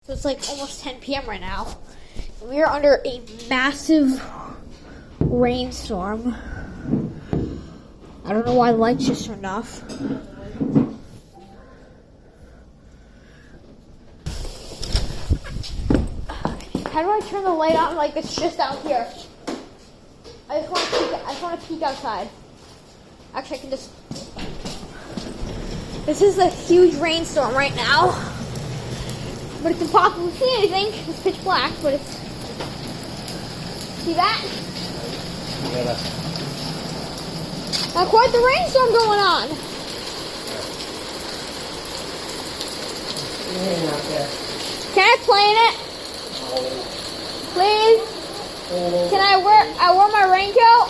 So it's like almost 10 p.m. right now. We are under a massive rainstorm. I don't know why the lights just turned off. How do I turn the light on like it's just out here? I just want to peek outside. Actually, I can just... This is a huge rainstorm right now. But it's impossible to see anything. It's pitch black, but it's... See that? Yeah. Quite the rainstorm going on. Can I play in it? Please? Can I wear my raincoat?